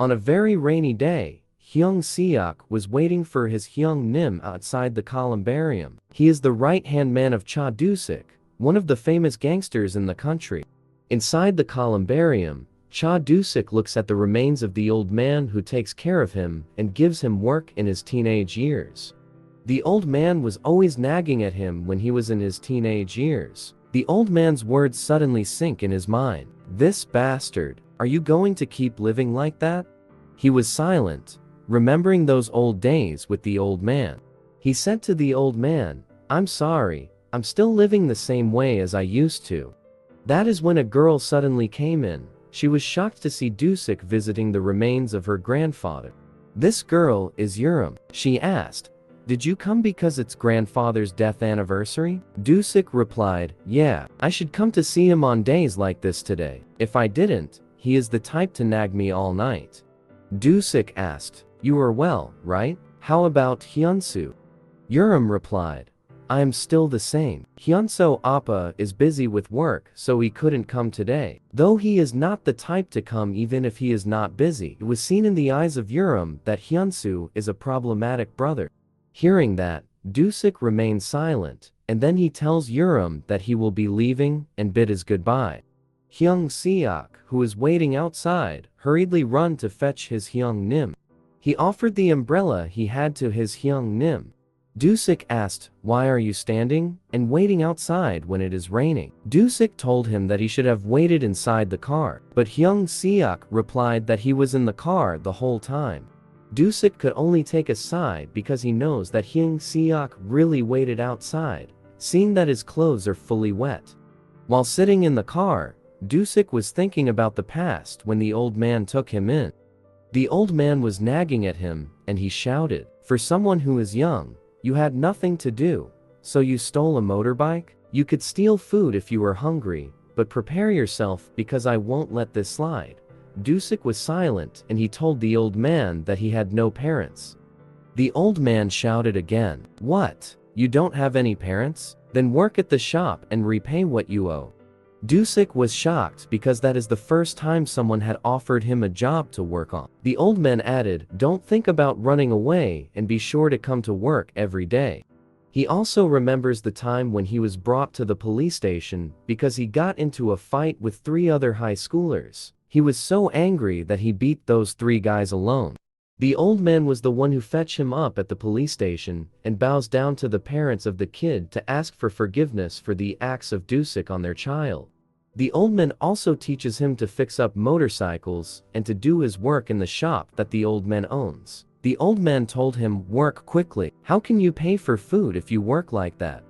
On a very rainy day, Hyung Seok was waiting for his Hyung Nim outside the columbarium. He is the right-hand man of Cha Doo-sik, one of the famous gangsters in the country. Inside the columbarium, Cha Doo-sik looks at the remains of the old man who takes care of him and gives him work in his teenage years. The old man was always nagging at him when he was in his teenage years. The old man's words suddenly sink in his mind. "This bastard, are you going to keep living like that?" He was silent, remembering those old days with the old man. He said to the old man, "I'm sorry, I'm still living the same way as I used to." That is when a girl suddenly came in. She was shocked to see Doo-sik visiting the remains of her grandfather. "This girl is Urim," she asked. "Did you come because it's grandfather's death anniversary?" Doo-sik replied, "Yeah, I should come to see him on days like this today. If I didn't, he is the type to nag me all night." Doo-sik asked, "You are well, right? How about Hyunsu?" Urim replied, "I am still the same. Hyunso Appa is busy with work, so he couldn't come today." Though he is not the type to come even if he is not busy, it was seen in the eyes of Urim that Hyunsu is a problematic brother. Hearing that, Doo-sik remains silent, and then he tells Urim that he will be leaving and bid his goodbye. Hyung Seok, who is waiting outside, hurriedly run to fetch his Hyung Nim. He offered the umbrella he had to his Hyung Nim. Doo-sik asked, "Why are you standing and waiting outside when it is raining?" Doo-sik told him that he should have waited inside the car, but Hyung Seok replied that he was in the car the whole time. Doo-sik could only take a sigh because he knows that Hyung Seok really waited outside, seeing that his clothes are fully wet. While sitting in the car, Doo-sik was thinking about the past when the old man took him in. The old man was nagging at him, and he shouted, "For someone who is young, you had nothing to do, so you stole a motorbike? You could steal food if you were hungry, but prepare yourself because I won't let this slide." Doo-sik was silent and he told the old man that he had no parents. The old man shouted again, "What? You don't have any parents? Then work at the shop and repay what you owe." Doo-sik was shocked because that is the first time someone had offered him a job to work on. The old man added, "Don't think about running away and be sure to come to work every day." He also remembers the time when he was brought to the police station because he got into a fight with 3 other high schoolers. He was so angry that he beat those 3 guys alone. The old man was the one who fetched him up at the police station and bows down to the parents of the kid to ask for forgiveness for the acts of Doo-sik on their child. The old man also teaches him to fix up motorcycles and to do his work in the shop that the old man owns. The old man told him, "Work quickly. How can you pay for food if you work like that?"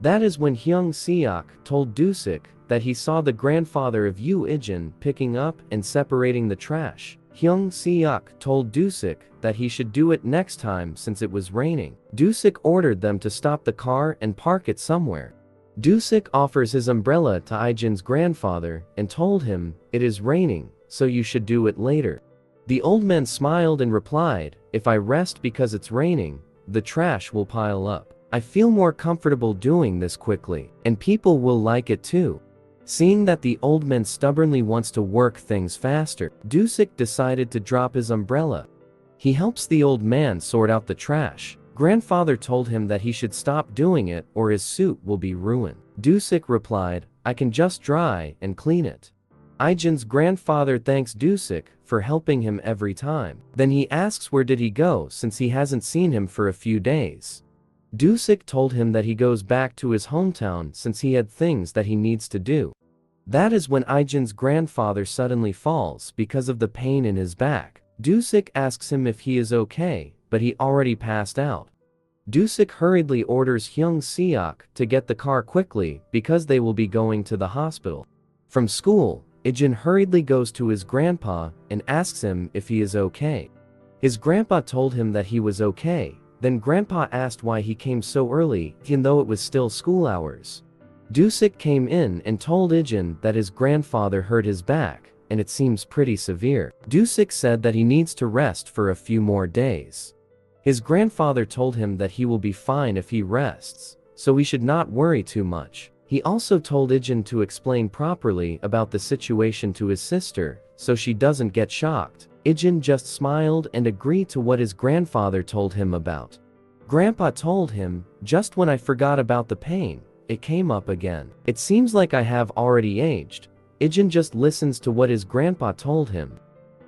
That is when Hyung Seok told Doo-sik that he saw the grandfather of Yoo Ijin picking up and separating the trash. Hyung Seok told Doo-sik that he should do it next time since it was raining. Doo-sik ordered them to stop the car and park it somewhere. Doo-sik offers his umbrella to Ijin's grandfather and told him, "It is raining, so you should do it later." The old man smiled and replied, "If I rest because it's raining, the trash will pile up. I feel more comfortable doing this quickly, and people will like it too." Seeing that the old man stubbornly wants to work things faster, Doo-sik decided to drop his umbrella. He helps the old man sort out the trash. Grandfather told him that he should stop doing it or his suit will be ruined. Doo-sik replied, "I can just dry and clean it." Ijin's grandfather thanks Doo-sik for helping him every time. Then he asks where did he go since he hasn't seen him for a few days. Doo-sik told him that he goes back to his hometown since he had things that he needs to do. That is when Ijin's grandfather suddenly falls because of the pain in his back. Doo-sik asks him if he is okay, but he already passed out. Doo-sik hurriedly orders Hyung Seok to get the car quickly because they will be going to the hospital. From school, Ijin hurriedly goes to his grandpa and asks him if he is okay. His grandpa told him that he was okay. Then grandpa asked why he came so early, even though it was still school hours. Doo-sik came in and told Ijin that his grandfather hurt his back, and it seems pretty severe. Doo-sik said that he needs to rest for a few more days. His grandfather told him that he will be fine if he rests, so he should not worry too much. He also told Ijin to explain properly about the situation to his sister, so she doesn't get shocked. Ijin just smiled and agreed to what his grandfather told him about. Grandpa told him, "Just when I forgot about the pain, it came up again. It seems like I have already aged." Ijin just listens to what his grandpa told him.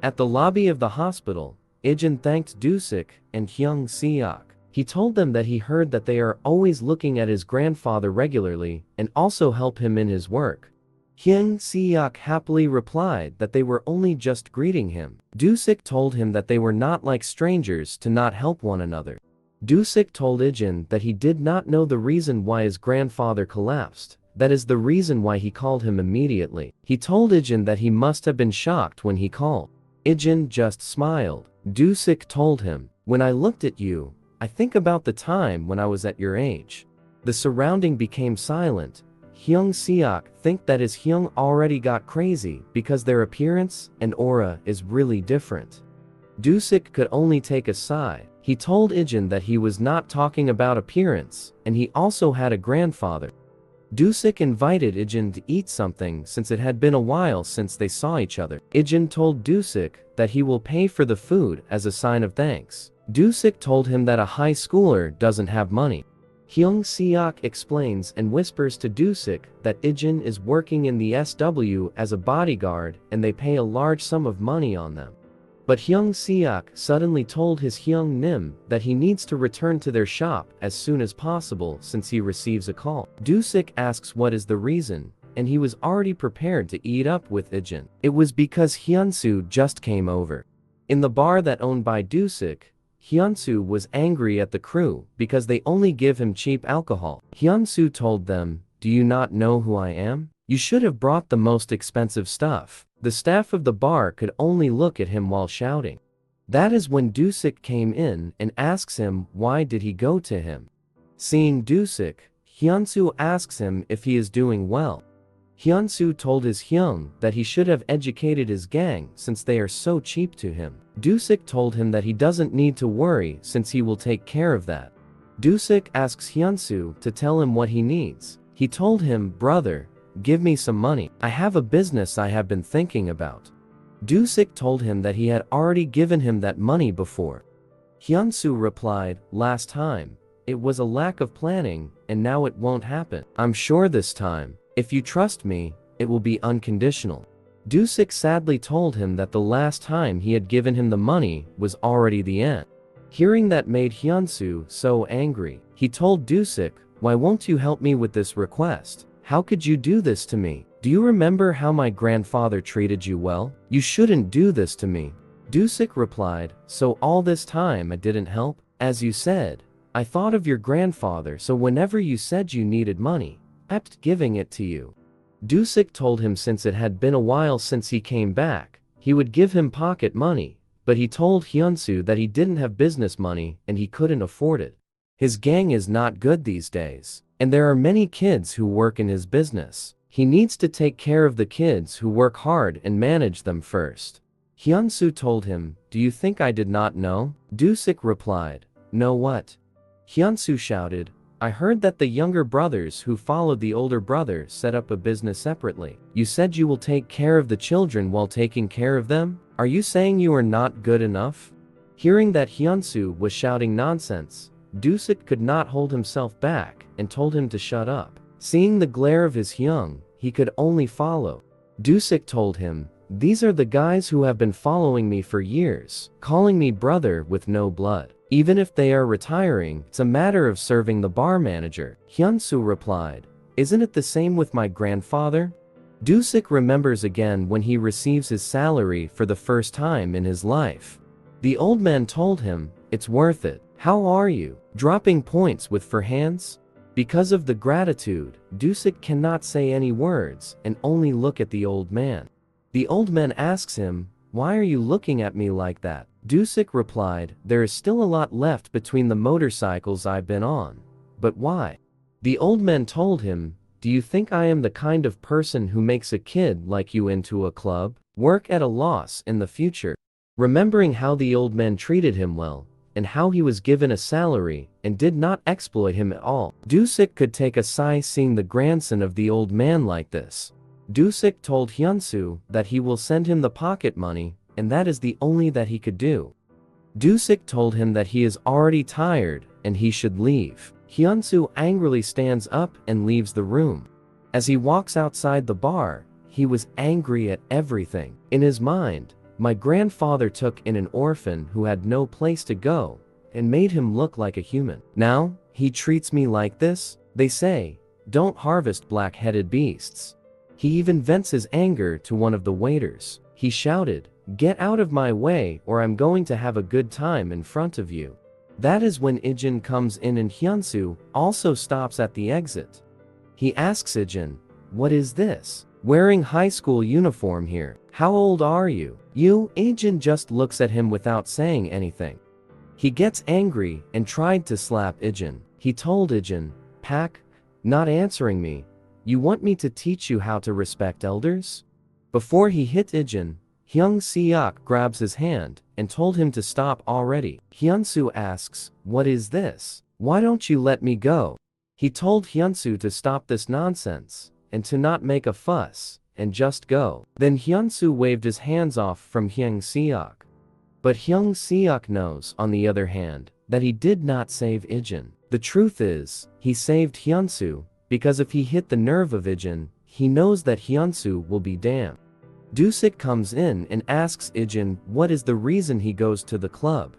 At the lobby of the hospital, Ijin thanked Dusik and Hyung Seok. He told them that he heard that they are always looking at his grandfather regularly and also help him in his work. Hyung Seok happily replied that they were only just greeting him. Dusik told him that they were not like strangers to not help one another. Dusik told Ijin that he did not know the reason why his grandfather collapsed. That is the reason why he called him immediately. He told Ijin that he must have been shocked when he called. Ijin just smiled. Dusik told him, "When I looked at you, I think about the time when I was at your age." The surrounding became silent. Hyung Seok think that his Hyung already got crazy because their appearance and aura is really different. Dusik could only take a sigh. He told Ijin that he was not talking about appearance, and he also had a grandfather. Dusik invited Ijin to eat something since it had been a while since they saw each other. Ijin told Dusik that he will pay for the food as a sign of thanks. Dusik told him that a high schooler doesn't have money. Hyung Seok explains and whispers to Dusik that Ijin is working in the SW as a bodyguard and they pay a large sum of money on them. But Hyung Seok suddenly told his Hyung Nim that he needs to return to their shop as soon as possible since he receives a call. Dusik asks what is the reason, and he was already prepared to eat up with Ijin. It was because Hyunsu just came over. In the bar that owned by Dusik, Hyunsu was angry at the crew because they only give him cheap alcohol. Hyunsu told them, "Do you not know who I am? You should have brought the most expensive stuff." The staff of the bar could only look at him while shouting. That is when Dusik came in and asks him why did he go to him. Seeing Dusik, Hyunsu asks him if he is doing well. Hyunsu told his Hyung that he should have educated his gang since they are so cheap to him. Dusik told him that he doesn't need to worry since he will take care of that. Dusik asks Hyunsu to tell him what he needs. He told him, "Brother, give me some money. I have a business I have been thinking about." Dusik told him that he had already given him that money before. Hyunsu replied, "Last time, it was a lack of planning, and now it won't happen. I'm sure this time, if you trust me, it will be unconditional." Dusik sadly told him that the last time he had given him the money was already the end. Hearing that made Hyunsu so angry. He told Dusik, "Why won't you help me with this request? How could you do this to me? Do you remember how my grandfather treated you well? You shouldn't do this to me." Dusik replied, "So all this time I didn't help? As you said, I thought of your grandfather, so whenever you said you needed money, I kept giving it to you." Dusik told him since it had been a while since he came back, he would give him pocket money, but he told Hyunsu that he didn't have business money and he couldn't afford it. His gang is not good these days, and there are many kids who work in his business. He needs to take care of the kids who work hard and manage them first. Hyunsu told him, "Do you think I did not know?" Dusik replied, "Know what?" Hyunsu shouted, "I heard that the younger brothers who followed the older brother set up a business separately. You said you will take care of the children while taking care of them? Are you saying you are not good enough?" Hearing that Hyunsu was shouting nonsense, Dusik could not hold himself back and told him to shut up. Seeing the glare of his Hyung, he could only follow. Dusik told him, "These are the guys who have been following me for years, calling me brother with no blood. Even if they are retiring, it's a matter of serving the bar manager." Hyunsu replied, "Isn't it the same with my grandfather?" Dusik remembers again when he receives his salary for the first time in his life. The old man told him, "It's worth it. How are you? Dropping points with for hands?" Because of the gratitude, Dusik cannot say any words and only look at the old man. The old man asks him, "Why are you looking at me like that?" Dusik replied, "There is still a lot left between the motorcycles I've been on. But why?" The old man told him, "Do you think I am the kind of person who makes a kid like you into a club? Work at a loss in the future." Remembering how the old man treated him well, and how he was given a salary and did not exploit him at all. Dusik could take a sigh seeing the grandson of the old man like this. Dusik told Hyunsu that he will send him the pocket money, and that is the only that he could do. Dusik told him that he is already tired and he should leave. Hyunsu angrily stands up and leaves the room. As he walks outside the bar, he was angry at everything. In his mind, my grandfather took in an orphan who had no place to go and made him look like a human. Now, he treats me like this? They say, don't harvest black-headed beasts. He even vents his anger to one of the waiters. He shouted, "Get out of my way or I'm going to have a good time in front of you." That is when Ijin comes in and Hyunsu also stops at the exit. He asks Ijin, "What is this? Wearing high school uniform here. How old are you?" Ijin just looks at him without saying anything. He gets angry and tried to slap Ijin. He told Ijin, "Pak, not answering me. You want me to teach you how to respect elders?" Before he hit Ijin, Hyung Seok grabs his hand and told him to stop already. Hyunsu asks, "What is this? Why don't you let me go?" He told Hyunsu to stop this nonsense and to not make a fuss and just go. Then Hyunsu waved his hands off from Hyung Seok. But Hyung Seok knows, on the other hand, that he did not save Ijin. The truth is, he saved Hyunsu because if he hit the nerve of Ijin, he knows that Hyunsu will be damned. Dusik comes in and asks Ijin what is the reason he goes to the club.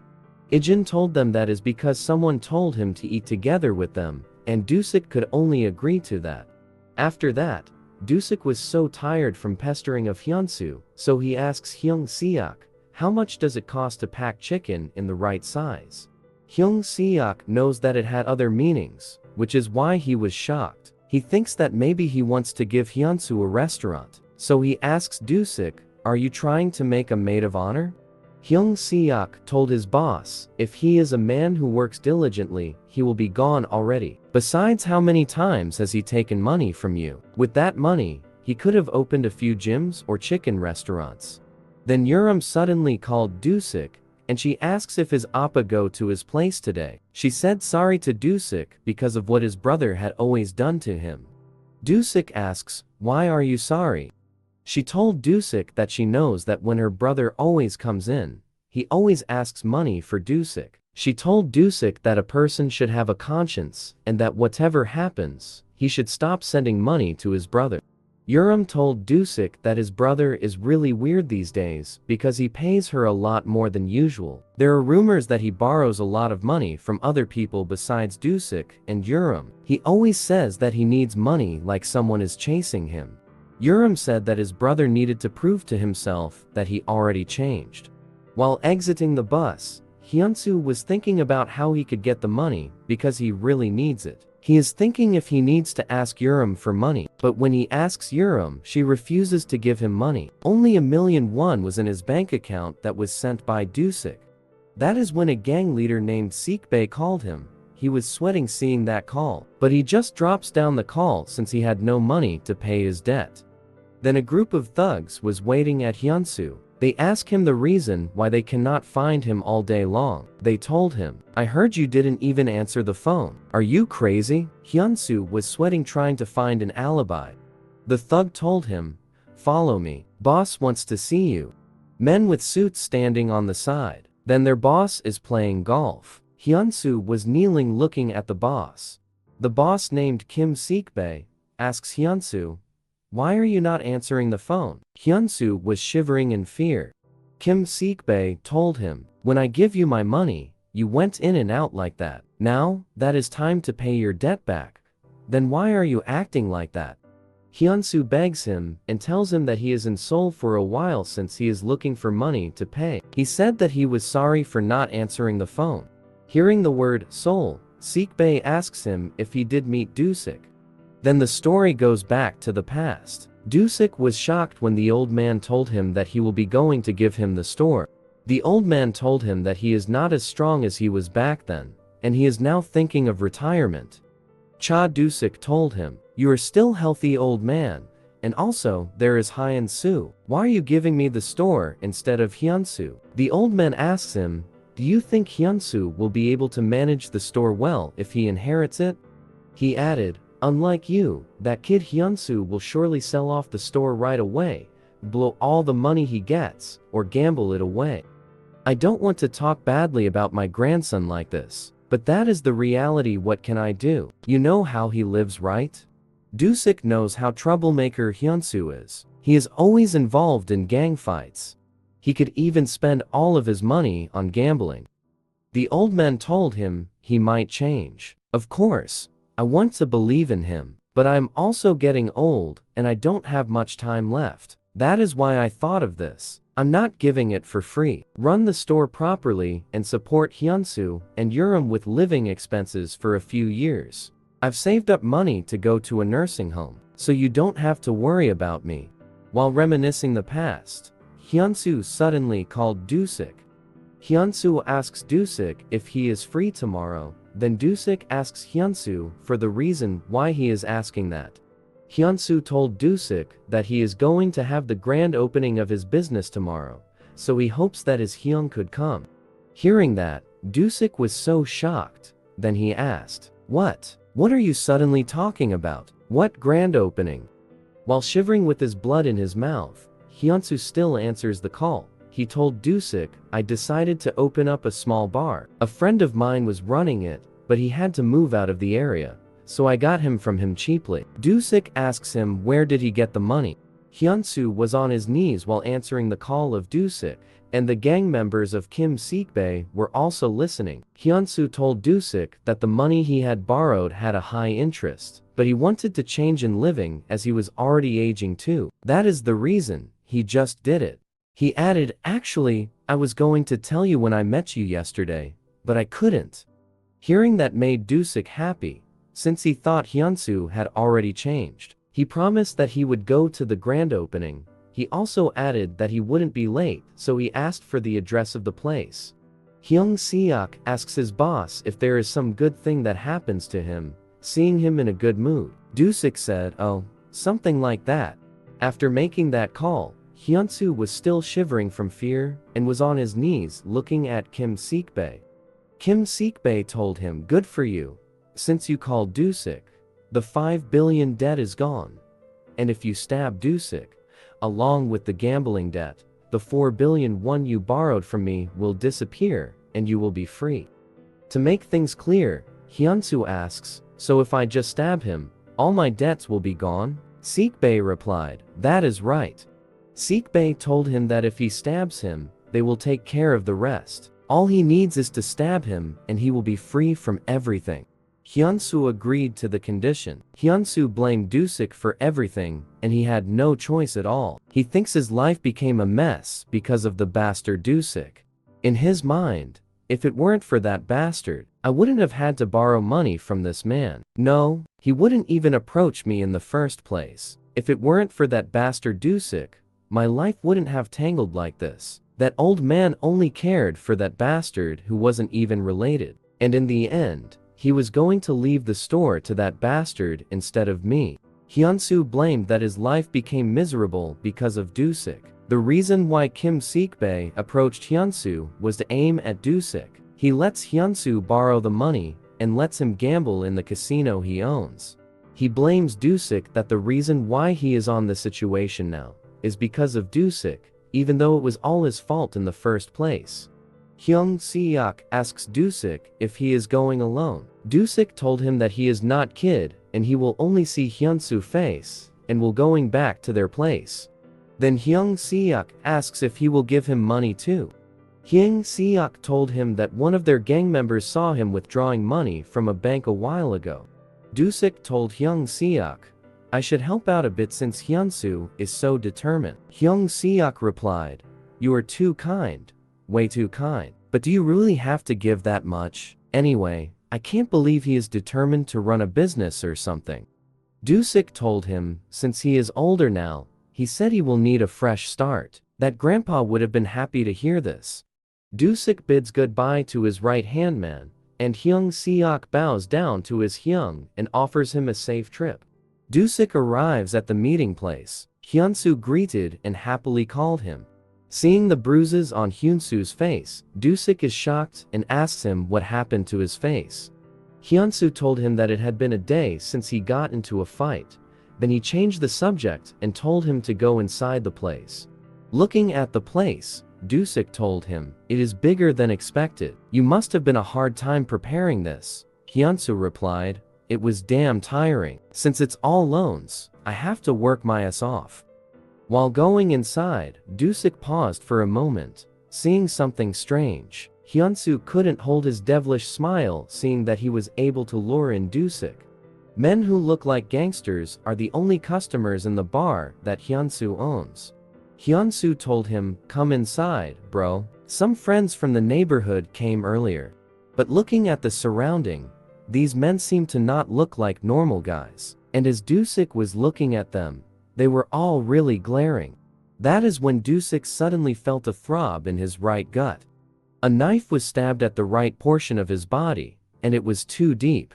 Ijin told them that is because someone told him to eat together with them, and Dusik could only agree to that. After that, Dusik was so tired from pestering of Hyunsu, so he asks Hyung Seok, "How much does it cost to pack chicken in the right size?" Hyung Seok knows that it had other meanings, which is why he was shocked. He thinks that maybe he wants to give Hyunsu a restaurant. So he asks Dusik, "Are you trying to make a maid of honor?" Hyung Seok told his boss, if he is a man who works diligently, he will be gone already. Besides, how many times has he taken money from you? With that money, he could have opened a few gyms or chicken restaurants. Then Urim suddenly called Dusik, and she asks if his appa go to his place today. She said sorry to Dusik because of what his brother had always done to him. Dusik asks, "Why are you sorry?" She told Dusik that she knows that when her brother always comes in, he always asks money for Dusik. She told Dusik that a person should have a conscience and that whatever happens, he should stop sending money to his brother. Urim told Dusik that his brother is really weird these days because he pays her a lot more than usual. There are rumors that he borrows a lot of money from other people besides Dusik and Urim. He always says that he needs money like someone is chasing him. Urim said that his brother needed to prove to himself that he already changed. While exiting the bus, Hyunsu was thinking about how he could get the money because he really needs it. He is thinking if he needs to ask Urim for money, but when he asks Urim, she refuses to give him money. Only 1,000,000 won was in his bank account that was sent by Dusik. That is when a gang leader named Seekbae called him. He was sweating seeing that call, but he just drops down the call since he had no money to pay his debt. Then a group of thugs was waiting at Hyunsu. They ask him the reason why they cannot find him all day long. They told him, "I heard you didn't even answer the phone. Are you crazy?" Hyunsu was sweating trying to find an alibi. The thug told him, "Follow me. Boss wants to see you." Men with suits standing on the side. Then their boss is playing golf. Hyunsu was kneeling looking at the boss. The boss named Kim Seekbae asks Hyunsu, "Why are you not answering the phone?" Hyunsu was shivering in fear. Kim Seekbae told him, "When I give you my money, you went in and out like that. Now, that is time to pay your debt back. Then why are you acting like that?" Hyunsu begs him and tells him that he is in Seoul for a while since he is looking for money to pay. He said that he was sorry for not answering the phone. Hearing the word Seoul, Seekbae asks him if he did meet Dusik. Then the story goes back to the past. Dusik was shocked when the old man told him that he will be going to give him the store. The old man told him that he is not as strong as he was back then, and he is now thinking of retirement. Cha Dusik told him, "You are still healthy old man, and also there is Hyun-soo. Why are you giving me the store instead of Hyunsu?" The old man asks him, Do you think Hyunsu will be able to manage the store well if he inherits it? He added, unlike you, that kid Hyunsu will surely sell off the store right away, blow all the money he gets, or gamble it away. I don't want to talk badly about my grandson like this, but that is the reality. What can I do? You know how he lives, right? Dusik knows how troublemaker Hyunsu is. He is always involved in gang fights. He could even spend all of his money on gambling. The old man told him he might change. Of course, I want to believe in him, but I'm also getting old and I don't have much time left. That is why I thought of this. I'm not giving it for free. Run the store properly and support Hyunsu and Urim with living expenses for a few years. I've saved up money to go to a nursing home, so you don't have to worry about me. While reminiscing the past, Hyunsu suddenly called Dusik. Hyunsu asks Dusik if he is free tomorrow, then Dusik asks Hyunsu for the reason why he is asking that. Hyunsu told Dusik that he is going to have the grand opening of his business tomorrow, so he hopes that his Hyung could come. Hearing that, Dusik was so shocked. Then he asked, What are you suddenly talking about? What grand opening? While shivering with his blood in his mouth, Hyunsu still answers the call. He told Dusik, I decided to open up a small bar. A friend of mine was running it, but he had to move out of the area, so I got him from him cheaply. Dusik asks him where did he get the money. Hyunsu was on his knees while answering the call of Dusik, and the gang members of Kim Seekbae were also listening. Hyunsu told Dusik that the money he had borrowed had a high interest, but he wanted to change in living as he was already aging too. That is the reason he just did it. He added, actually, I was going to tell you when I met you yesterday, but I couldn't. Hearing that made Dusik happy, since he thought Hyunsu had already changed. He promised that he would go to the grand opening. He also added that he wouldn't be late, so he asked for the address of the place. Hyung Seok asks his boss if there is some good thing that happens to him, seeing him in a good mood. Dusik said, oh, something like that. After making that call, Hyunsu was still shivering from fear and was on his knees looking at Kim Seekbae. Kim Seekbae told him, good for you. Since you called Dusik, the 5 billion debt is gone. And if you stab Dusik, along with the gambling debt, the 4 billion won you borrowed from me will disappear and you will be free. To make things clear, Hyunsu asks, so if I just stab him, all my debts will be gone? Seekbae replied, that is right. Seekbae told him that if he stabs him, they will take care of the rest. All he needs is to stab him and he will be free from everything. Hyunsu agreed to the condition. Hyunsu blamed Dusik for everything and he had no choice at all. He thinks his life became a mess because of the bastard Dusik. In his mind, if it weren't for that bastard, I wouldn't have had to borrow money from this man. No, he wouldn't even approach me in the first place. If it weren't for that bastard Dusik, my life wouldn't have tangled like this. That old man only cared for that bastard who wasn't even related. And in the end, he was going to leave the store to that bastard instead of me. Hyunsu blamed that his life became miserable because of Dusik. The reason why Kim Seekbae approached Hyunsu was to aim at Dusik. He lets Hyunsu borrow the money and lets him gamble in the casino he owns. He blames Dusik that the reason why he is on the situation now is because of Dusik, even though it was all his fault in the first place. Hyung Seok asks Dusik if he is going alone. Dusik told him that he is not kid and he will only see Hyunsu face and will going back to their place. Then Hyung Seok asks if he will give him money too. Hyung Seok told him that one of their gang members saw him withdrawing money from a bank a while ago. Dusik told Hyung Seok, I should help out a bit since Hyunsu is so determined. Hyung Seok replied, you are too kind, way too kind. But do you really have to give that much? Anyway, I can't believe he is determined to run a business or something. Dusik told him, since he is older now, he said he will need a fresh start. That grandpa would have been happy to hear this. Dusik bids goodbye to his right-hand man, and Hyung Seok bows down to his Hyung and offers him a safe trip. Dusik arrives at the meeting place. Hyunsu greeted and happily called him. Seeing the bruises on Hyunsu's face, Dusik is shocked and asks him what happened to his face. Hyunsu told him that it had been a day since he got into a fight. Then he changed the subject and told him to go inside the place. Looking at the place, Dusik told him, "It is bigger than expected. You must have been a hard time preparing this." Hyunsu replied, "It was damn tiring. Since it's all loans, I have to work my ass off." While going inside, Dusik paused for a moment, seeing something strange. Hyunsu couldn't hold his devilish smile seeing that he was able to lure in Dusik. Men who look like gangsters are the only customers in the bar that Hyunsu owns. Hyunsu told him, "Come inside, bro. Some friends from the neighborhood came earlier." But looking at the surrounding, these men seemed to not look like normal guys. And as Dusik was looking at them, they were all really glaring. That is when Dusik suddenly felt a throb in his right gut. A knife was stabbed at the right portion of his body, and it was too deep.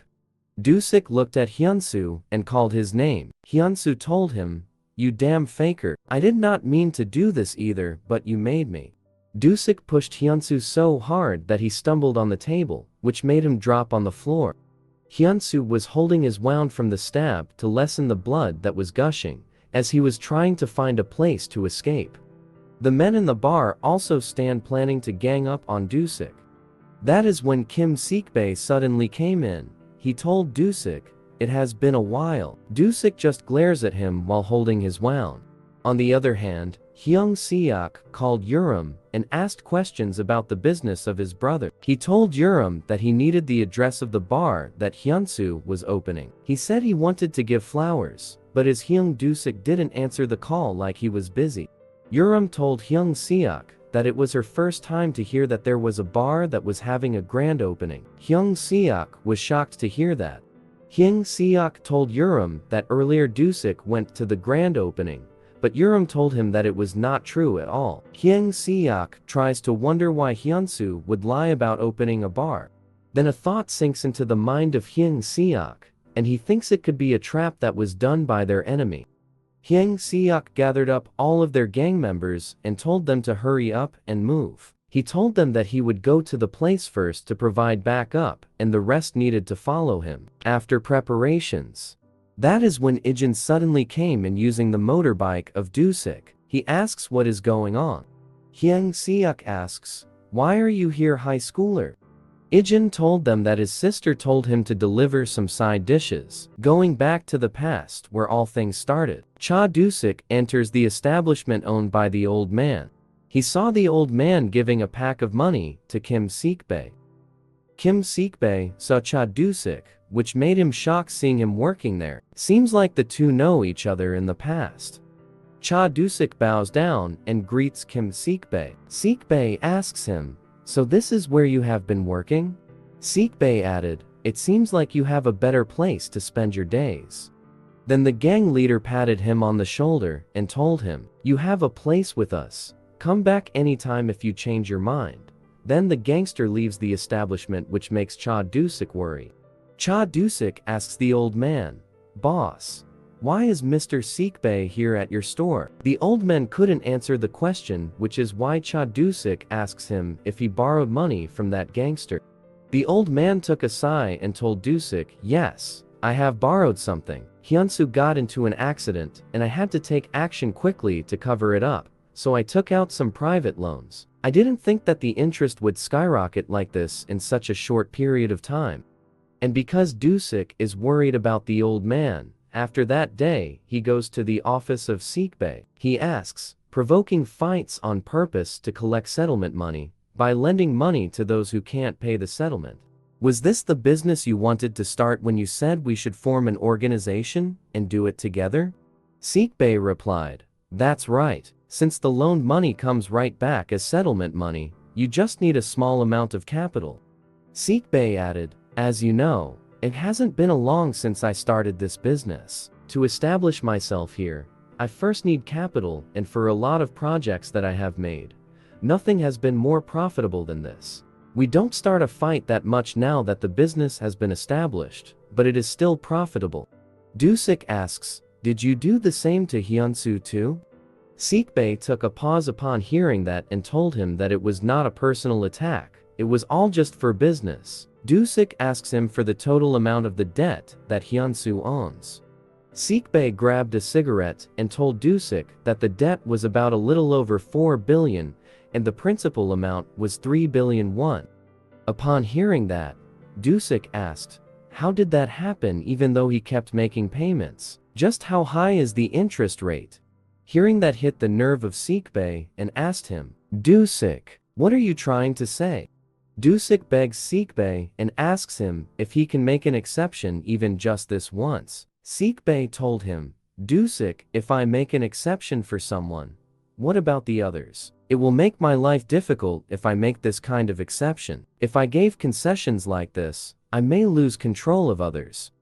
Dusik looked at Hyunsu and called his name. Hyunsu told him, "You damn faker, I did not mean to do this either, but you made me." Dusik pushed Hyunsu so hard that he stumbled on the table, which made him drop on the floor. Hyunsu was holding his wound from the stab to lessen the blood that was gushing, as he was trying to find a place to escape. The men in the bar also stand planning to gang up on Dusik. That is when Kim Seekbae suddenly came in. He told Dusik, "It has been a while." Dusik just glares at him while holding his wound. On the other hand, Hyung Seok called Urim and asked questions about the business of his brother. He told Urim that he needed the address of the bar that Hyunsu was opening. He said he wanted to give flowers, but as Hyung Dusik didn't answer the call like he was busy. Urim told Hyung Seok that it was her first time to hear that there was a bar that was having a grand opening. Hyung Seok was shocked to hear that. Hyung Seok told Urim that earlier Dusik went to the grand opening, but Urim told him that it was not true at all. Hyung Seok tries to wonder why Hyunsu would lie about opening a bar. Then a thought sinks into the mind of Hyung Seok, and he thinks it could be a trap that was done by their enemy. Hyung Seok gathered up all of their gang members and told them to hurry up and move. He told them that he would go to the place first to provide backup, and the rest needed to follow him. After preparations, that is when Ijin suddenly came in using the motorbike of Dusik. He asks what is going on. Hyung Seok asks, "Why are you here, high schooler?" Ijin told them that his sister told him to deliver some side dishes, going back to the past where all things started. Cha Dusik enters the establishment owned by the old man. He saw the old man giving a pack of money to Kim Seekbae. Kim Seekbae saw Cha Dusik, which made him shocked seeing him working there. Seems like the two know each other in the past. Cha Dusik bows down and greets Kim Seekbae. Seekbae asks him, "So this is where you have been working?" Seekbae added, "It seems like you have a better place to spend your days." Then the gang leader patted him on the shoulder and told him, "You have a place with us. Come back anytime if you change your mind." Then the gangster leaves the establishment, which makes Cha Dusik worry. Cha Dusik asks the old man, "Boss, why is Mr. Seekbae here at your store?" The old man couldn't answer the question, which is why Cha Dusik asks him if he borrowed money from that gangster. The old man took a sigh and told Dusik, "Yes, I have borrowed something. Hyunsu got into an accident, and I had to take action quickly to cover it up, so I took out some private loans. I didn't think that the interest would skyrocket like this in such a short period of time." And because Dusik is worried about the old man, after that day, he goes to the office of Seekbae. He asks, provoking fights on purpose to collect settlement money, by lending money to those who can't pay the settlement. "Was this the business you wanted to start when you said we should form an organization and do it together?" Seekbae replied, "That's right. Since the loaned money comes right back as settlement money, you just need a small amount of capital." Seekbae added, "As you know, it hasn't been long since I started this business. To establish myself here, I first need capital, and for a lot of projects that I have made, nothing has been more profitable than this. We don't start a fight that much now that the business has been established, but it is still profitable." Dusik asks, "Did you do the same to Hyunsu too?" Sikbei took a pause upon hearing that and told him that it was not a personal attack, it was all just for business. Dusik asks him for the total amount of the debt that Hyunsu owns. Sikbei grabbed a cigarette and told Dusik that the debt was about a little over 4 billion and the principal amount was 3 billion won. Upon hearing that, Dusik asked, how did that happen even though he kept making payments? Just how high is the interest rate? Hearing that hit the nerve of Sikbei and asked him, Dusik, what are you trying to say? Dusik begs Sikbei and asks him if he can make an exception even just this once. Sikbei told him, Dusik, if I make an exception for someone, what about the others? It will make my life difficult if I make this kind of exception. If I gave concessions like this, I may lose control of others.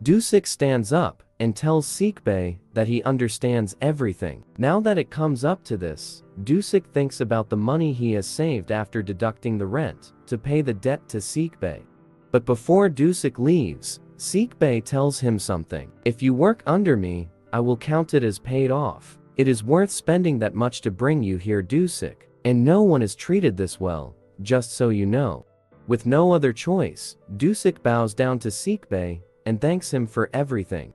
Dusik stands up and tells Sikbei that he understands everything. Now that it comes up to this, Dusik thinks about the money he has saved after deducting the rent to pay the debt to Sikbei. But before Dusik leaves, Sikbei tells him something. If you work under me, I will count it as paid off. It is worth spending that much to bring you here, Dusik, and no one is treated this well, just so you know. With no other choice, Dusik bows down to Sikbei and thanks him for everything.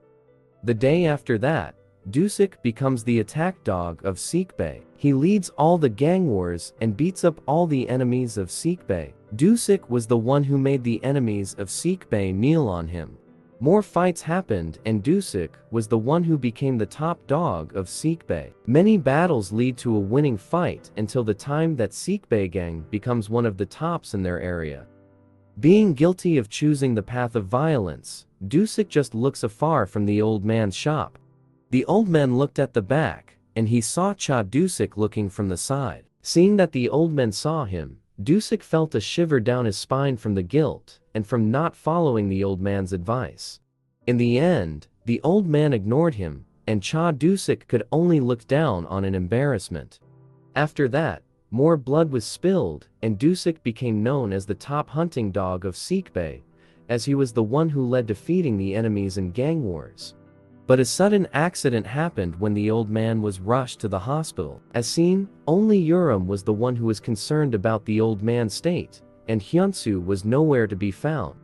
The day after that, Dusik becomes the attack dog of Sikbei. He leads all the gang wars and beats up all the enemies of Sikbei. Dusik was the one who made the enemies of Sikbei kneel on him. More fights happened and Dusik was the one who became the top dog of Sikbei. Many battles lead to a winning fight until the time that Sikbei gang becomes one of the tops in their area. Being guilty of choosing the path of violence, Dusik just looks afar from the old man's shop. The old man looked at the back, and he saw Dusik looking from the side. Seeing that the old man saw him, Dusik felt a shiver down his spine from the guilt, and from not following the old man's advice. In the end, the old man ignored him, and Dusik could only look down on in embarrassment. After that, more blood was spilled, and Dusik became known as the top hunting dog of Sikbei, as he was the one who led defeating the enemies in gang wars. But a sudden accident happened when the old man was rushed to the hospital. As seen, only Urim was the one who was concerned about the old man's state, and Hyunsu was nowhere to be found.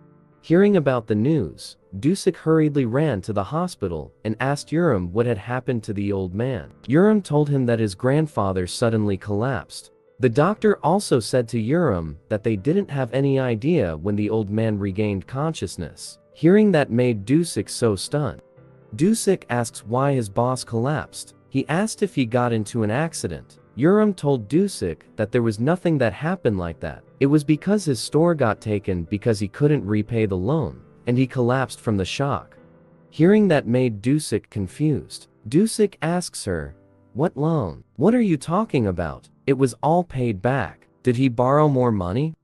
Hearing about the news, Dusik hurriedly ran to the hospital and asked Urim what had happened to the old man. Urim told him that his grandfather suddenly collapsed. The doctor also said to Urim that they didn't have any idea when the old man regained consciousness. Hearing that made Dusik so stunned. Dusik asks why his boss collapsed. He asked if he got into an accident. Urim told Dusik that there was nothing that happened like that. It was because his store got taken because he couldn't repay the loan, and he collapsed from the shock. Hearing that made Dusik confused. Dusik asks her, "What loan? What are you talking about? It was all paid back. Did he borrow more money?"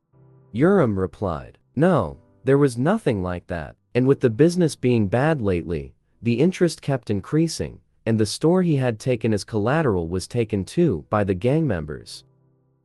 Urim replied, "No, there was nothing like that. And with the business being bad lately, the interest kept increasing, and the store he had taken as collateral was taken too by the gang members."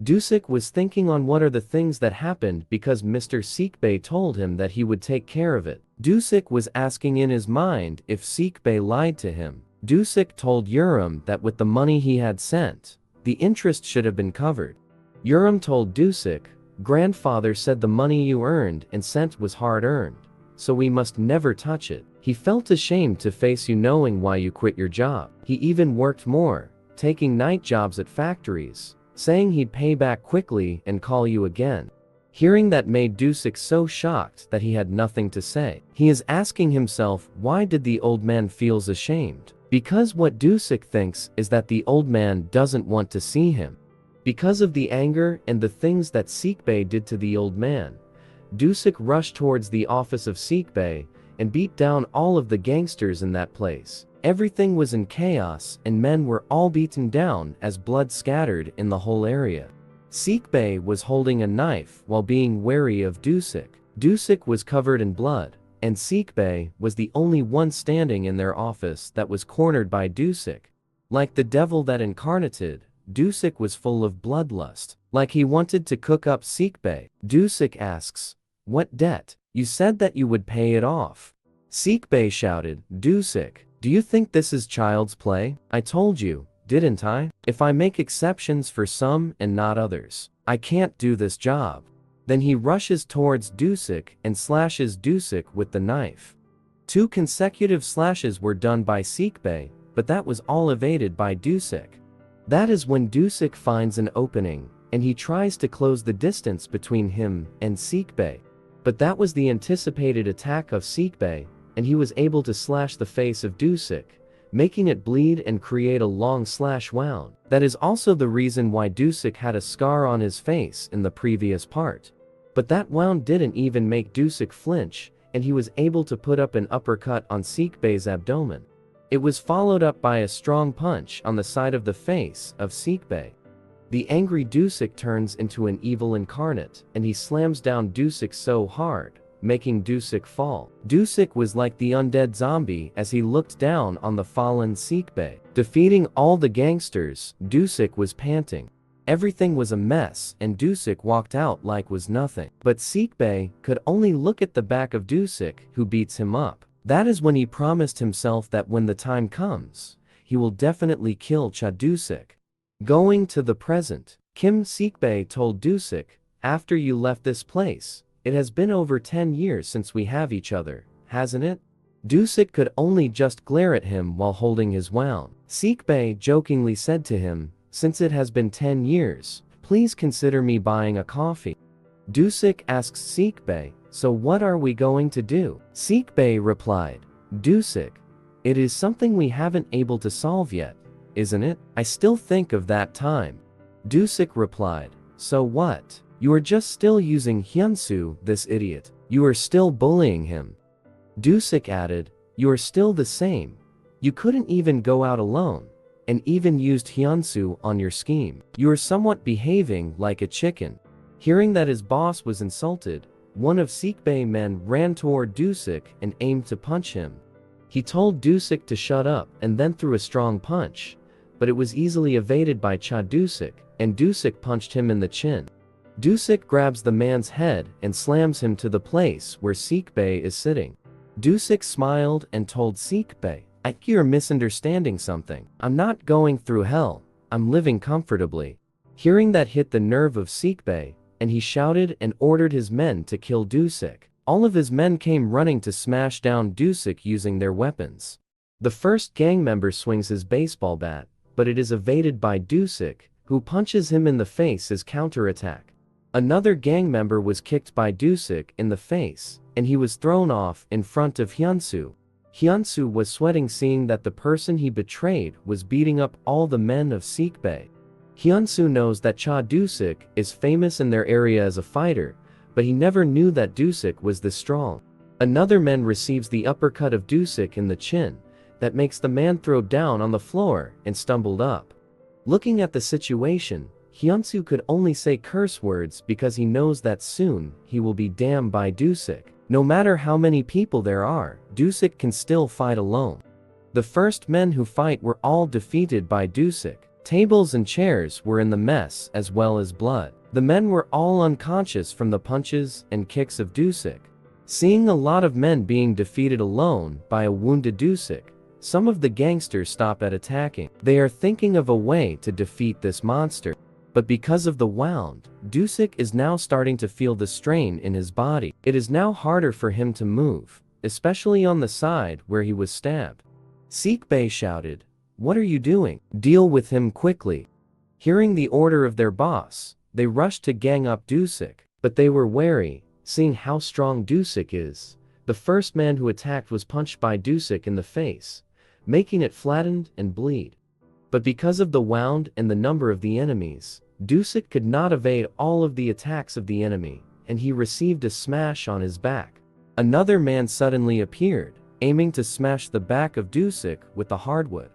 Dusik was thinking on what are the things that happened because Mr. Sikbei told him that he would take care of it. Dusik was asking in his mind if Sikbei lied to him. Dusik told Urim that with the money he had sent, the interest should have been covered. Urim told Dusik, "Grandfather said the money you earned and sent was hard-earned, so we must never touch it. He felt ashamed to face you knowing why you quit your job. He even worked more, taking night jobs at factories, saying he'd pay back quickly and call you again." Hearing that made Dusik so shocked that he had nothing to say. He is asking himself why did the old man feels ashamed? Because what Dusik thinks is that the old man doesn't want to see him. Because of the anger and the things that Sikbei did to the old man, Dusik rushed towards the office of Sikbei and beat down all of the gangsters in that place. Everything was in chaos and men were all beaten down as blood scattered in the whole area. Sikbei was holding a knife while being wary of Dusik. Dusik was covered in blood, and Sikbei was the only one standing in their office that was cornered by Dusik. Like the devil that incarnated, Dusik was full of bloodlust, like he wanted to cook up Sikbei. Dusik asks, "What debt? You said that you would pay it off." Sikbei shouted, "Dusik, do you think this is child's play? I told you, didn't I? If I make exceptions for some and not others, I can't do this job. Then he rushes towards Dusik and slashes Dusik with the knife. 2 consecutive slashes were done by Sikbay, but that was all evaded by Dusik. That is when Dusik finds an opening, and he tries to close the distance between him and Sikbay. But that was the anticipated attack of Sikbay, and he was able to slash the face of Dusik, making it bleed and create a long slash wound. That is also the reason why Dusik had a scar on his face in the previous part. But that wound didn't even make Dusik flinch, and he was able to put up an uppercut on Sikbay's abdomen. It was followed up by a strong punch on the side of the face of Sikbay. The angry Dusik turns into an evil incarnate, and he slams down Dusik so hard, making Dusik fall. Dusik was like the undead zombie as he looked down on the fallen Sikbay. Defeating all the gangsters, Dusik was panting. Everything was a mess, and Dusik walked out like was nothing. But Sikbay could only look at the back of Dusik, who beats him up. That is when he promised himself that when the time comes, he will definitely kill Dusik. Going to the present, Kim Sikbay told Dusik, "After you left this place, it has been over 10 years since we have each other, hasn't it?" Dusik could only just glare at him while holding his wound. Sikbay jokingly said to him, "Since it has been 10 years, please consider me buying a coffee." Dusik asks Sikbay, "So what are we going to do?" Sikbay replied, "Dusik, it is something we haven't able to solve yet, isn't it? I still think of that time." Dusik replied, "So what? You are just still using Hyunsu, this idiot. You are still bullying him." Dusik added, "You are still the same. You couldn't even go out alone, and even used Hyunsu on your scheme. You are somewhat behaving like a chicken." Hearing that his boss was insulted, one of Sikbay men ran toward Dusik and aimed to punch him. He told Dusik to shut up and then threw a strong punch, but it was easily evaded by Dusik, and Dusik punched him in the chin. Dusik grabs the man's head and slams him to the place where Sikbay is sitting. Dusik smiled and told Sikbay, "I think you're misunderstanding something. I'm not going through hell, I'm living comfortably." Hearing that hit the nerve of Sikbay, and he shouted and ordered his men to kill Dusik. All of his men came running to smash down Dusik using their weapons. The first gang member swings his baseball bat, but it is evaded by Dusik, who punches him in the face as counterattack. Another gang member was kicked by Dusik in the face, and he was thrown off in front of Hyunsu. Hyunsu was sweating seeing that the person he betrayed was beating up all the men of Sikbay. Hyunsu knows that Dusik is famous in their area as a fighter, but he never knew that Dusik was this strong. Another man receives the uppercut of Dusik in the chin, that makes the man throw down on the floor and stumbled up. Looking at the situation, Hyunsu could only say curse words because he knows that soon he will be damned by Dusik. No matter how many people there are, Dusik can still fight alone. The first men who fight were all defeated by Dusik. Tables and chairs were in the mess as well as blood. The men were all unconscious from the punches and kicks of Dusik. Seeing a lot of men being defeated alone by a wounded Dusik, some of the gangsters stop at attacking. They are thinking of a way to defeat this monster. But because of the wound, Dusik is now starting to feel the strain in his body. It is now harder for him to move, especially on the side where he was stabbed. Sikbay shouted, "What are you doing? Deal with him quickly." Hearing the order of their boss, they rushed to gang up Dusik, but they were wary, seeing how strong Dusik is. The first man who attacked was punched by Dusik in the face, making it flattened and bleed. But because of the wound and the number of the enemies, Dusik could not evade all of the attacks of the enemy, and he received a smash on his back. Another man suddenly appeared, aiming to smash the back of Dusik with the hardwood.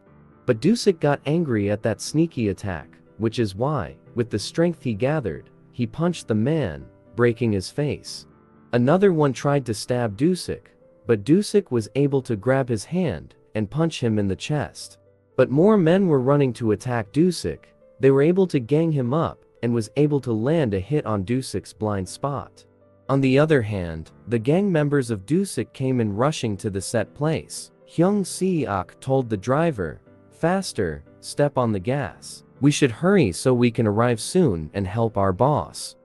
But Dusik got angry at that sneaky attack, which is why, with the strength he gathered, he punched the man, breaking his face. Another one tried to stab Dusik, but Dusik was able to grab his hand and punch him in the chest. But more men were running to attack Dusik. They were able to gang him up and was able to land a hit on Dusik's blind spot. On the other hand, the gang members of Dusik came in rushing to the set place. Hyung Seok told the driver, "Faster, step on the gas. We should hurry so we can arrive soon and help our boss.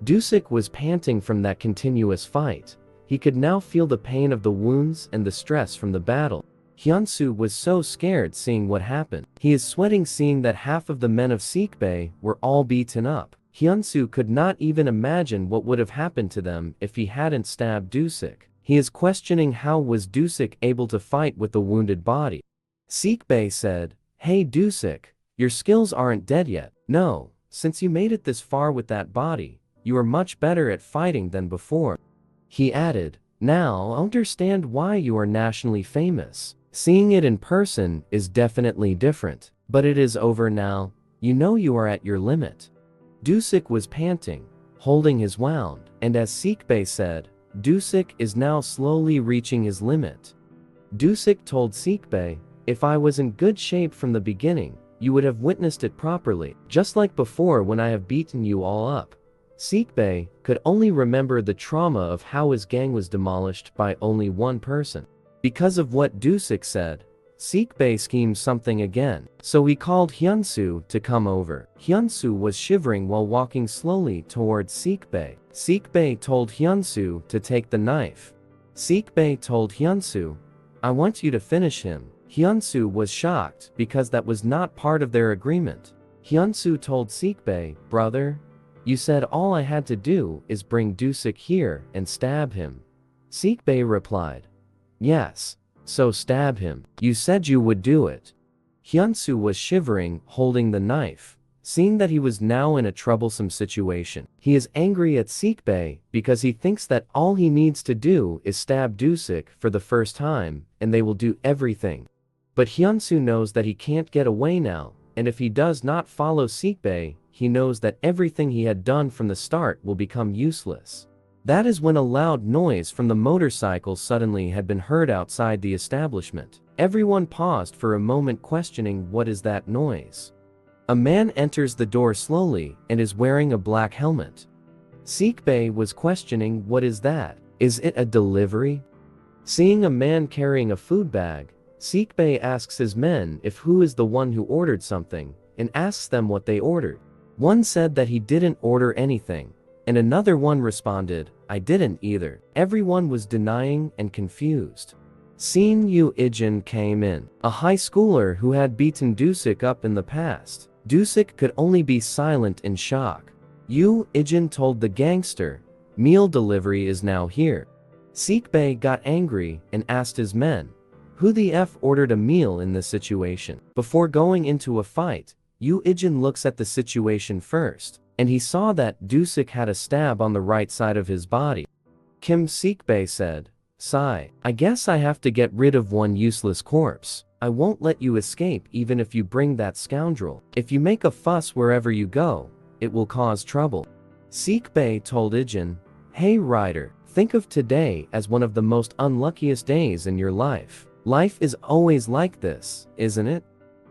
Dusik was panting from that continuous fight. He could now feel the pain of the wounds and the stress from the battle. Hyunsu was so scared seeing what happened. He is sweating seeing that half of the men of Sikbae were all beaten up. Hyunsu could not even imagine what would have happened to them if he hadn't stabbed Dusik. He is questioning how was Dusik able to fight with the wounded body. Sikbae said, "Hey Dusik, your skills aren't dead yet. No, since you made it this far with that body, you are much better at fighting than before." He added, "Now I understand why you are nationally famous. Seeing it in person is definitely different. But it is over now. You know you are at your limit." Dusik was panting, holding his wound, and as Sikbae said, Dusik is now slowly reaching his limit. Dusik told Sikbae, "If I was in good shape from the beginning, you would have witnessed it properly, just like before when I have beaten you all up." Sikbae could only remember the trauma of how his gang was demolished by only one person. Because of what Dusik said, Sikbae schemed something again, so he called Hyunsu to come over. Hyunsu was shivering while walking slowly towards Sikbae. Sikbae told Hyunsu to take the knife. Sikbae told Hyunsu, "I want you to finish him." Hyunsu was shocked because that was not part of their agreement. Hyunsu told Sikbae, "Brother, you said all I had to do is bring Dusik here and stab him." Sikbae replied, "Yes, so stab him. You said you would do it." Hyunsu was shivering, holding the knife, seeing that he was now in a troublesome situation. He is angry at Sikbae because he thinks that all he needs to do is stab Dusik for the first time, and they will do everything. But Hyunsu knows that he can't get away now, and if he does not follow Sikbae, he knows that everything he had done from the start will become useless. That is when a loud noise from the motorcycle suddenly had been heard outside the establishment. Everyone paused for a moment questioning what is that noise. A man enters the door slowly and is wearing a black helmet. Sikbae was questioning what is that? Is it a delivery? Seeing a man carrying a food bag, Sikbae asks his men if who is the one who ordered something, and asks them what they ordered. One said that he didn't order anything, and another one responded, "I didn't either." Everyone was denying and confused. Seeing Yu Ijin came in, a high schooler who had beaten Dusik up in the past. Dusik could only be silent in shock. Yu Ijin told the gangster, "Meal delivery is now here." Sikbae got angry and asked his men, "Who the F ordered a meal in this situation?" Before going into a fight, Yu Ijin looks at the situation first, and he saw that Dusik had a stab on the right side of his body. Kim Sikbae said, "Sigh, I guess I have to get rid of one useless corpse. I won't let you escape even if you bring that scoundrel. If you make a fuss wherever you go, it will cause trouble." Sikbae told Ijin, "Hey Ryder, think of today as one of the most unluckiest days in your life. Life is always like this, isn't it?"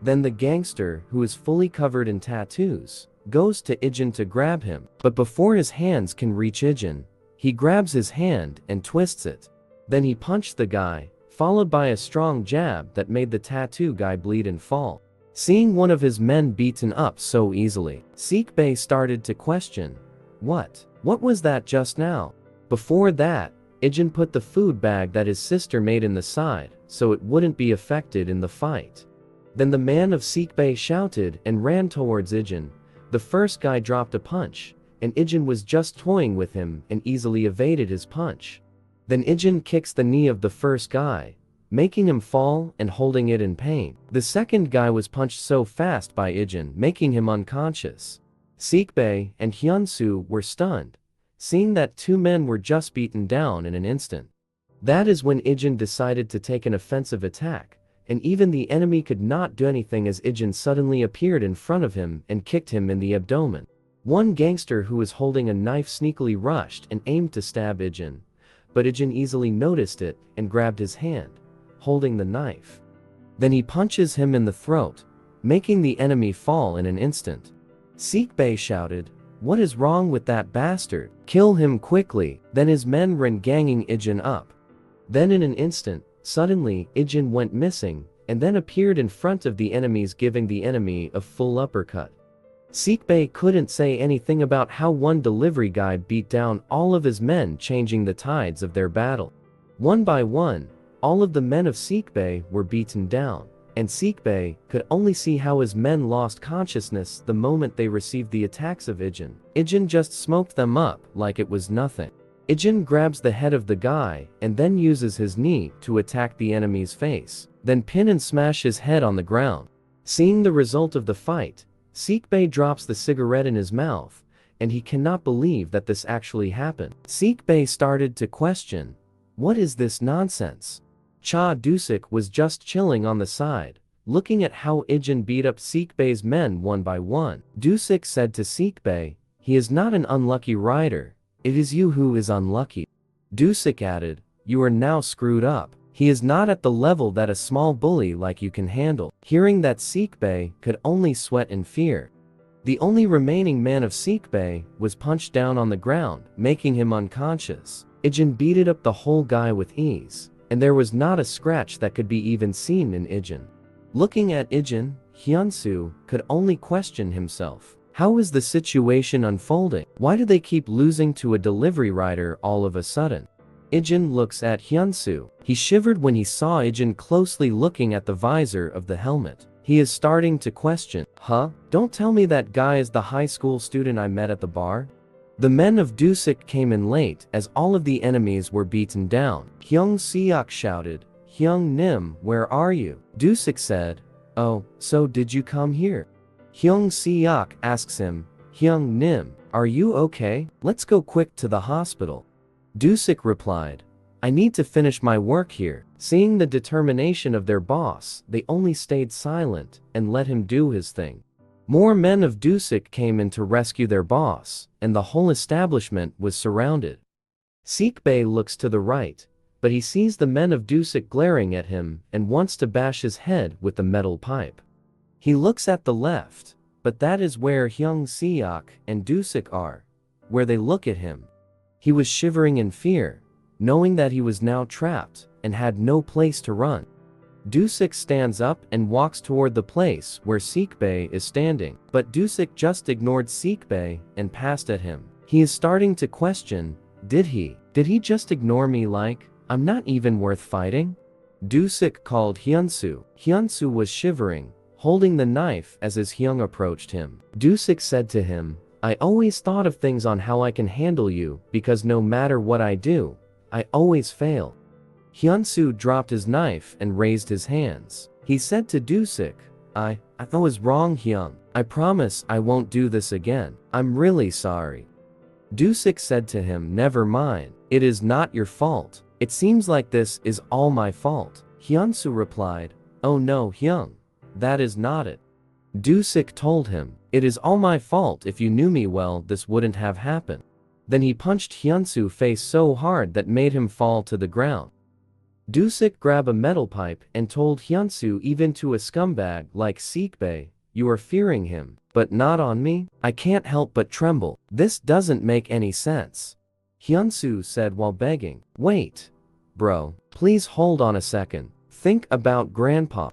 Then the gangster, who is fully covered in tattoos, goes to Ijin to grab him, but before his hands can reach Ijin, he grabs his hand and twists it. Then he punched the guy, followed by a strong jab that made the tattoo guy bleed and fall. Seeing one of his men beaten up so easily, Sikbae started to question, What was that just now?" Before that, Ijin put the food bag that his sister made in the side, so it wouldn't be affected in the fight. Then the man of Sikbae shouted and ran towards Ijin. The first guy dropped a punch, and Ijin was just toying with him and easily evaded his punch. Then Ijin kicks the knee of the first guy, making him fall and holding it in pain. The second guy was punched so fast by Ijin, making him unconscious. Sikbae and Hyunsu were stunned, seeing that two men were just beaten down in an instant. That is when Ijin decided to take an offensive attack, and even the enemy could not do anything as Ijin suddenly appeared in front of him and kicked him in the abdomen. One gangster who was holding a knife sneakily rushed and aimed to stab Ijin, but Ijin easily noticed it and grabbed his hand, holding the knife. Then he punches him in the throat, making the enemy fall in an instant. Sikbae shouted, "What is wrong with that bastard? Kill him quickly!" Then his men ran ganging Ijin up. Then in an instant, suddenly Ijin went missing, and then appeared in front of the enemies, giving the enemy a full uppercut. Sikbei couldn't say anything about how one delivery guy beat down all of his men, changing the tides of their battle. One by one, all of the men of Sikbei were beaten down, and Sikbei could only see how his men lost consciousness the moment they received the attacks of Ijin. Ijin just smoked them up like it was nothing. Ijin grabs the head of the guy and then uses his knee to attack the enemy's face, then pin and smash his head on the ground. Seeing the result of the fight, Sikbei drops the cigarette in his mouth, and he cannot believe that this actually happened. Sikbei started to question, "What is this nonsense?" Cha Dusik was just chilling on the side, looking at how Ijin beat up Sikbei's men one by one. Dusik said to Sikbei, "He is not an unlucky rider, it is you who is unlucky." Dusik added, "You are now screwed up. He is not at the level that a small bully like you can handle." Hearing that, Sikbei could only sweat in fear. The only remaining man of Sikbei was punched down on the ground, making him unconscious. Ijin beat up the whole guy with ease, and there was not a scratch that could be even seen in Ijin. Looking at Ijin, Hyunsu could only question himself. How is the situation unfolding? Why do they keep losing to a delivery rider all of a sudden? Ijin looks at Hyunsu. He shivered when he saw Ijin closely looking at the visor of the helmet. He is starting to question, "Huh? Don't tell me that guy is the high school student I met at the bar?" The men of Dusik came in late as all of the enemies were beaten down. Hyung Seok shouted, "Hyung Nim, where are you?" Dusik said, "Oh, so did you come here?" Hyung Seok asks him, "Hyung Nim, are you okay? Let's go quick to the hospital." Dusik replied, "I need to finish my work here." Seeing the determination of their boss, they only stayed silent and let him do his thing. More men of Dusik came in to rescue their boss, and the whole establishment was surrounded. Sikbei looks to the right, but he sees the men of Dusik glaring at him and wants to bash his head with the metal pipe. He looks at the left, but that is where Hyung Seok and Dusik are, where they look at him. He was shivering in fear, knowing that he was now trapped and had no place to run. Dusik stands up and walks toward the place where Sikbei is standing, but Dusik just ignored Sikbei and passed at him. He is starting to question, did he just ignore me like, I'm not even worth fighting? Dusik called Hyunsu. Hyunsu was shivering, holding the knife as his Hyung approached him. Dusik said to him, "I always thought of things on how I can handle you, because no matter what I do, I always fail." Hyunsu dropped his knife and raised his hands. He said to Dusik, I was wrong, Hyung. I promise I won't do this again. I'm really sorry." Dusik said to him, "Never mind. It is not your fault. It seems like this is all my fault." Hyunsu replied, "Oh no, Hyung. That is not it." Dusik told him, "It is all my fault. If you knew me well, this wouldn't have happened." Then he punched Hyunsu's face so hard that made him fall to the ground. Dusik grabbed a metal pipe and told Hyunsu, "Even to a scumbag like Sikbei, you are fearing him, but not on me? I can't help but tremble. This doesn't make any sense." Hyunsu said while begging, "Wait, bro, please hold on a second. Think about grandpa."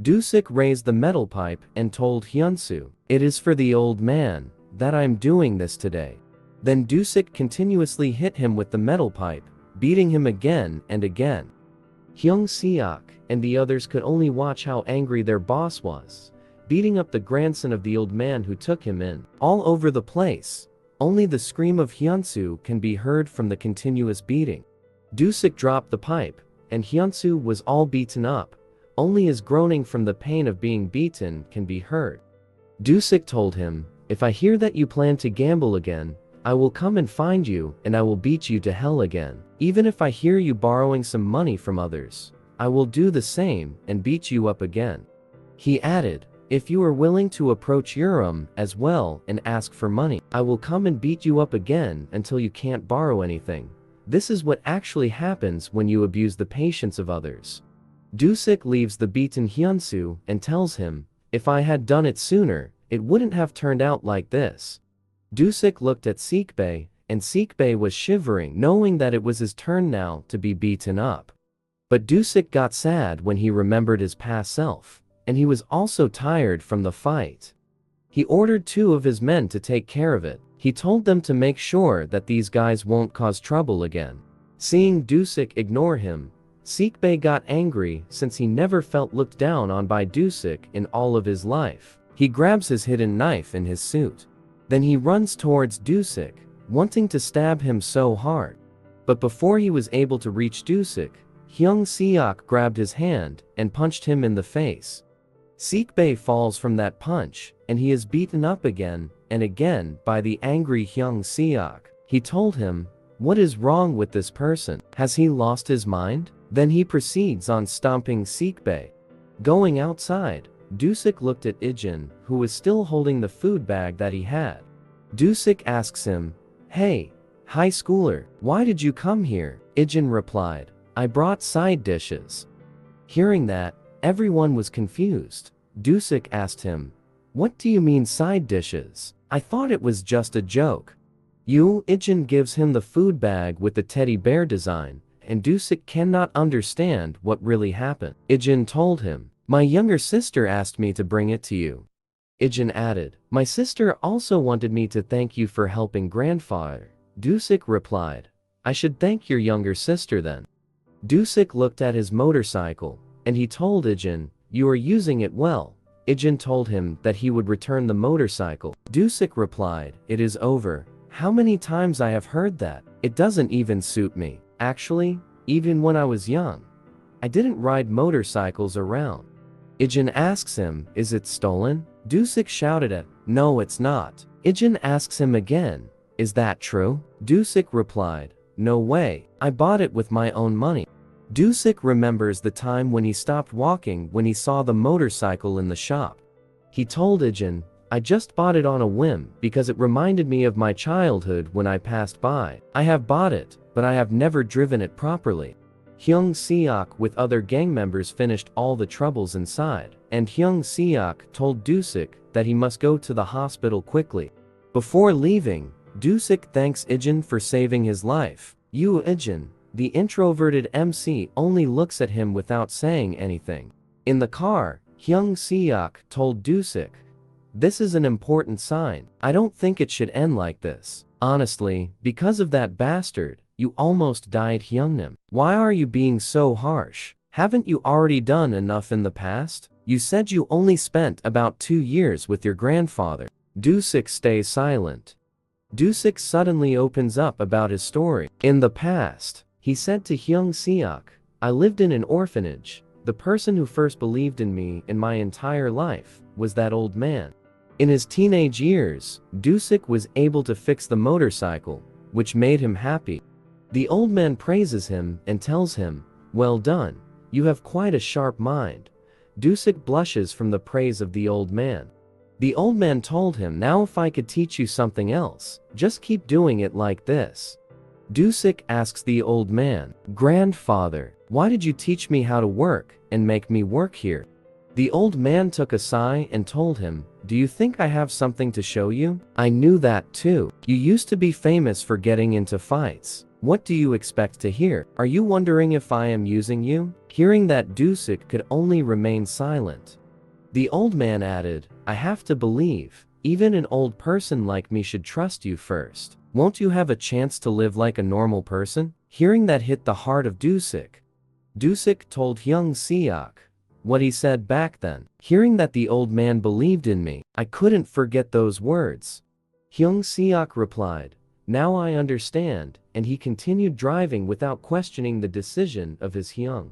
Dusik raised the metal pipe and told Hyunsu, "It is for the old man that I'm doing this today." Then Dusik continuously hit him with the metal pipe, beating him again and again. Hyung Seok and the others could only watch how angry their boss was, beating up the grandson of the old man who took him in. All over the place, only the scream of Hyunsu can be heard from the continuous beating. Dusik dropped the pipe, and Hyunsu was all beaten up. Only his groaning from the pain of being beaten can be heard. Dusik told him, "If I hear that you plan to gamble again, I will come and find you and I will beat you to hell again. Even if I hear you borrowing some money from others, I will do the same and beat you up again." He added, "If you are willing to approach Urim as well and ask for money, I will come and beat you up again until you can't borrow anything. This is what actually happens when you abuse the patience of others." Dusik leaves the beaten Hyunsu and tells him, "If I had done it sooner, it wouldn't have turned out like this." Dusik looked at Sikbei, and Sikbei was shivering, knowing that it was his turn now to be beaten up. But Dusik got sad when he remembered his past self, and he was also tired from the fight. He ordered 2 of his men to take care of it. He told them to make sure that these guys won't cause trouble again. Seeing Dusik ignore him, Sikbei got angry since he never felt looked down on by Dusik in all of his life. He grabs his hidden knife in his suit. Then he runs towards Dusik, wanting to stab him so hard. But before he was able to reach Dusik, Hyung Seok grabbed his hand and punched him in the face. Sikbei falls from that punch, and he is beaten up again and again by the angry Hyung Seok. He told him, "What is wrong with this person? Has he lost his mind?" Then he proceeds on stomping Sikbei. Going outside, Dusik looked at Ijin, who was still holding the food bag that he had. Dusik asks him, "Hey, high schooler, why did you come here?" Ijin replied, "I brought side dishes." Hearing that, everyone was confused. Dusik asked him, "What do you mean side dishes? I thought it was just a joke." Ijin gives him the food bag with the teddy bear design, and Dusik cannot understand what really happened. Ijin told him, "My younger sister asked me to bring it to you." Ijin added, "My sister also wanted me to thank you for helping grandfather." Dusik replied, "I should thank your younger sister then." Dusik looked at his motorcycle, and he told Ijin, "You are using it well." Ijin told him that he would return the motorcycle. Dusik replied, "It is over. How many times I have heard that? It doesn't even suit me. Actually, even when I was young, I didn't ride motorcycles around." Ijin asks him, "Is it stolen?" Dusik shouted at, "No, it's not." Ijin asks him again, "Is that true?" Dusik replied, "No way, I bought it with my own money." Dusik remembers the time when he stopped walking when he saw the motorcycle in the shop. He told Ijin, "I just bought it on a whim because it reminded me of my childhood when I passed by. I have bought it, but I have never driven it properly." Hyung Seok with other gang members finished all the troubles inside, and Hyung Seok told Dusik that he must go to the hospital quickly. Before leaving, Dusik thanks Ijin for saving his life. Ijin, the introverted MC, only looks at him without saying anything. In the car, Hyung Seok told Dusik, "This is an important sign. I don't think it should end like this. Honestly, because of that bastard, you almost died, Hyungnim. Why are you being so harsh? Haven't you already done enough in the past? You said you only spent about 2 years with your grandfather." Dusik stays silent. Dusik suddenly opens up about his story. In the past, he said to Hyung Seok, "I lived in an orphanage. The person who first believed in me in my entire life was that old man." In his teenage years, Dusik was able to fix the motorcycle, which made him happy. The old man praises him and tells him, "Well done, you have quite a sharp mind." Dusik blushes from the praise of the old man. The old man told him, "Now if I could teach you something else, just keep doing it like this." Dusik asks the old man, "Grandfather, why did you teach me how to work and make me work here?" The old man took a sigh and told him, "Do you think I have something to show you? I knew that too. You used to be famous for getting into fights. What do you expect to hear? Are you wondering if I am using you?" Hearing that, Dusik could only remain silent. The old man added, "I have to believe, even an old person like me should trust you first. Won't you have a chance to live like a normal person?" Hearing that hit the heart of Dusik. Dusik told Hyung Seok what he said back then. Hearing that the old man believed in me, I couldn't forget those words. Hyung Seok replied, "Now I understand," and he continued driving without questioning the decision of his Hyung.